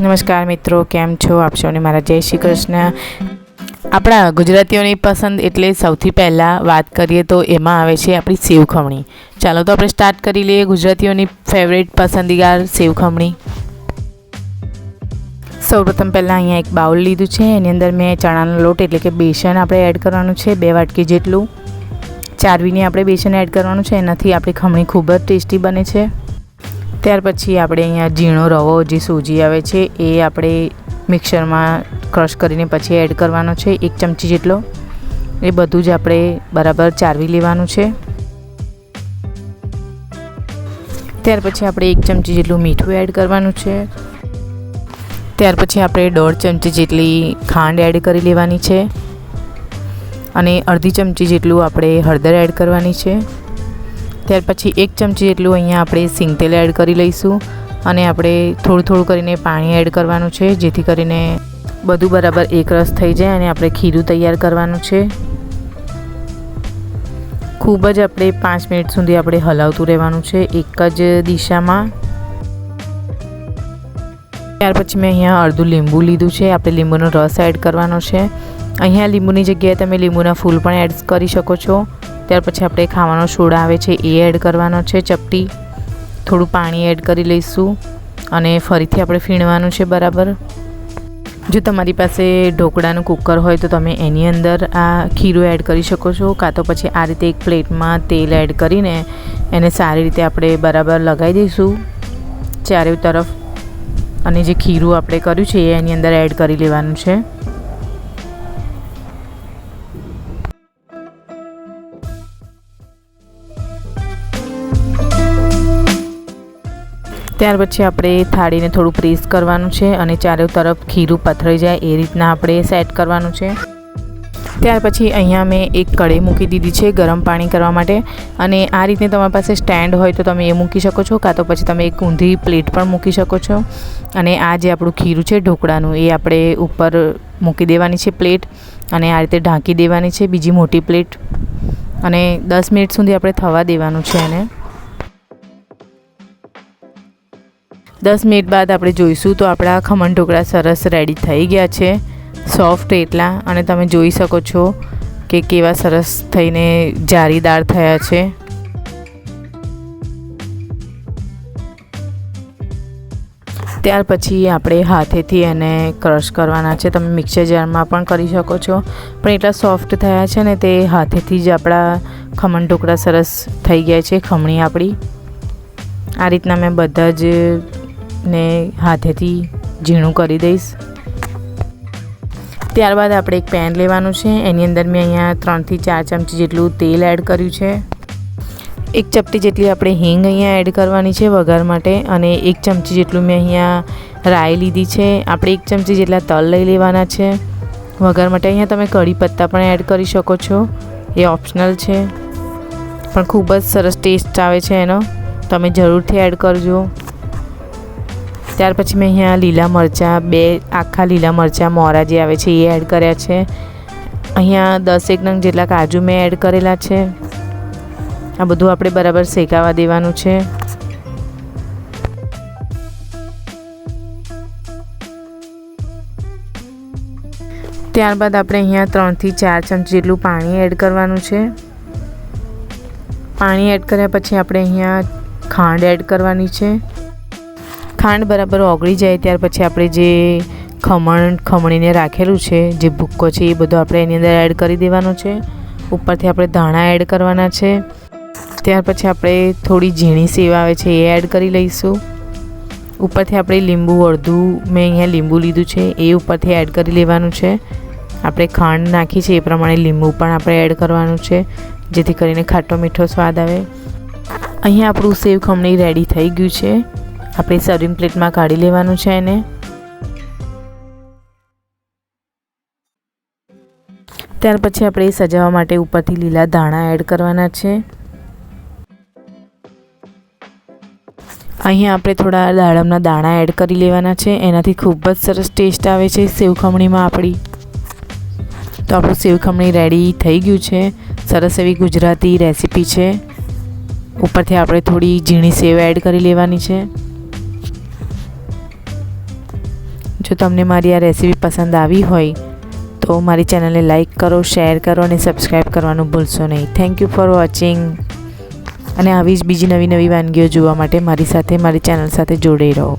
નમસ્કાર મિત્રો, કેમ છો આપ સૌને મારા જય શ્રી કૃષ્ણ। આપણા ગુજરાતીઓની પસંદ એટલે સૌથી પહેલાં વાત કરીએ તો એમાં આવે છે આપણી સેવ ખમણી। ચાલો તો આપણે સ્ટાર્ટ કરી લઈએ ગુજરાતીઓની ફેવરેટ પસંદીદાર સેવ ખમણી। સૌપ્રથમ પહેલાં અહીંયા એક બાઉલ લીધું છે, એની અંદર મેં ચણાનો લોટ એટલે કે બેસન આપણે એડ કરવાનું છે 2 વાટકી જેટલું। ચારવીને આપણે બેસન એડ કરવાનું છે, એનાથી આપણી ખમણી ખૂબ જ ટેસ્ટી બને છે। ત્યાર પછી આપણે અહીંયા ઝીણો રવો જે સૂજી આવે છે એ આપણે મિક્સરમાં ક્રશ કરીને પછી એડ કરવાનો છે 1 ચમચી જેટલો। એ બધું જ આપણે બરાબર ચારવી લેવાનું છે। ત્યાર પછી આપણે 1 ચમચી જેટલું મીઠું એડ કરવાનું છે। ત્યાર પછી આપણે 1.5 ચમચી જેટલી ખાંડ એડ કરી લેવાની છે અને અડધી ચમચી જેટલું આપણે હળદર એડ કરવાની છે। ત્યાર પછી 1 ચમચી જેટલું અહીંયા આપણે સિંગ તેલ એડ કરી લઈશું અને આપણે થોડું થોડું કરીને પાણી એડ કરવાનું છે, જેથી કરીને બધું બરાબર એકરસ થઈ જાય અને આપણે ખીરું તૈયાર કરવાનું છે। ખૂબ જ આપણે 5 મિનિટ સુધી આપણે હલાવતું રહેવાનું છે એક જ દિશામાં। ત્યાર પછી મેં અહીંયા અડધું લીંબુ લીધું છે, આપણે લીંબુનો રસ એડ કરવાનો છે। અહીંયા લીંબુની જગ્યાએ તમે લીંબુના ફૂલ પણ એડ કરી શકો છો। ત્યાર પછી આપણે ખાવાનો સોડા આવે છે એ એડ કરવાનો છે ચપટી, થોડું પાણી એડ કરી લઈશું અને ફરીથી આપણે ફીણવાનું છે બરાબર। જો તમારી પાસે ઢોકળાનું કુકર હોય તો તમે એની અંદર આ ખીરું એડ કરી શકો છો, કાં તો પછી આ રીતે એક પ્લેટમાં તેલ એડ કરીને એને સારી રીતે આપણે બરાબર લગાવી દઈશું ચારે તરફ અને જે ખીરું આપણે કર્યું છે એ એની અંદર એડ કરી લેવાનું છે। ત્યાર પછી આપણે થાળીને થોડું પ્રેસ કરવાનું છે અને ચારે તરફ ખીરું પથરાઈ જાય એ રીતના આપણે સેટ કરવાનું છે। ત્યાર પછી અહીંયા મેં એક કઢાઈ મૂકી દીધી છે ગરમ પાણી કરવા માટે અને આ રીતની તમારી પાસે સ્ટેન્ડ હોય તો તમે એ મૂકી શકો છો, કાં તો પછી તમે એક ઊંધી પ્લેટ પણ મૂકી શકો છો। અને આ જે આપણું ખીરું છે ઢોકળાનું એ આપણે ઉપર મૂકી દેવાની છે પ્લેટ અને આ રીતે ઢાંકી દેવાની છે બીજી મોટી પ્લેટ અને 10 મિનિટ સુધી આપણે થવા દેવાનું છે એને। 10 મિનિટ બાદ આપણે જોઈશું તો આપણા ખમણ ઢોકળા સરસ રેડી થઈ ગયા છે, સોફ્ટ એટલા, અને તમે જોઈ શકો છો કે કેવા સરસ થઈને જારીદાર થયા છે। ત્યાર પછી આપણે હાથેથી એને ક્રશ કરવાના છે, તમે મિક્સર જારમાં પણ કરી શકો છો, પણ એટલા સોફ્ટ થયા છે ને તે હાથેથી જ આપણા ખમણ ઢોકળા સરસ થઈ ગયા છે। ખમણી આપણી આ રીતના મેં બધા જ ને હાથેથી ઝીણું કરી દઈશ। ત્યારબાદ આપણે એક પેન લેવાનું છે, એની અંદર મેં અહીંયા 3 થી 4 ચમચી જેટલું તેલ એડ કર્યું છે। 1 ચપટી જેટલી આપણે હિંગ અહીંયા એડ કરવાની છે વઘાર માટે અને 1 ચમચી જેટલું મેં અહીંયા રાઈ લીધી છે। આપણે 1 ચમચી જેટલા તલ લઈ લેવાના છે વઘાર માટે। અહીંયા તમે કઢી પત્તા પણ એડ કરી શકો છો, એ ઓપ્શનલ છે, પણ ખૂબ જ સરસ ટેસ્ટ આવે છે એનો, તમે જરૂરથી એડ કરજો। ત્યાર પછી મેં અહીંયા લીલા મરચાં 2 આખા લીલા મરચાં મોરા જે આવે છે એ એડ કર્યા છે। અહીંયા 10-1 નંગ જેટલા કાજુ મેં એડ કરેલા છે। આ બધું આપણે બરાબર શેકાવા દેવાનું છે। ત્યારબાદ આપણે અહીંયા 3 થી 4 ચમચી જેટલું પાણી એડ કરવાનું છે। પાણી એડ કર્યા પછી આપણે અહીંયા ખાંડ એડ કરવાની છે। ખાંડ બરાબર ઓગળી જાય ત્યાર પછી આપણે જે ખમણીને રાખેલું છે જે ભૂક્કો છે એ બધું આપણે એની અંદર એડ કરી દેવાનું છે। ઉપરથી આપણે ધાણા એડ કરવાના છે। ત્યાર પછી આપણે થોડી ઝીણી સેવ આવે છે એ એડ કરી લઈશું। ઉપરથી આપણે લીંબુ અડધું મેં અહીંયા લીંબુ લીધું છે એ ઉપરથી એડ કરી લેવાનું છે। આપણે ખાંડ નાખી છે એ પ્રમાણે લીંબુ પણ આપણે એડ કરવાનું છે, જેથી કરીને ખાટો મીઠો સ્વાદ આવે। અહીંયા આપણું સેવ ખમણી રેડી થઈ ગયું છે, આપણે સર્વિંગ પ્લેટમાં કાઢી લેવાનું છે એને। ત્યાર પછી આપણે સજાવવા માટે ઉપરથી લીલા ધાણા એડ કરવાના છે। અહીંયા આપણે થોડા દાડમના દાણા એડ કરી લેવાના છે, એનાથી ખૂબ જ સરસ ટેસ્ટ આવે છે સેવ ખમણીમાં આપણી। તો આપણું સેવ ખમણી રેડી થઈ ગયું છે, સરસ એવી ગુજરાતી રેસીપી છે। ઉપરથી આપણે થોડી ઝીણી સેવ એડ કરી લેવાની છે। જો તમને મારી આ રેસીપી પસંદ આવી હોય તો મારી ચેનલને લાઈક કરો, શેર કરો અને સબસ્ક્રાઈબ કરવાનું ભૂલશો નહીં. Thank you for watching. અને આવી જ બીજી નવી વાનગીઓ જોવા માટે મારી ચેનલ સાથે જોડાઈ રહો.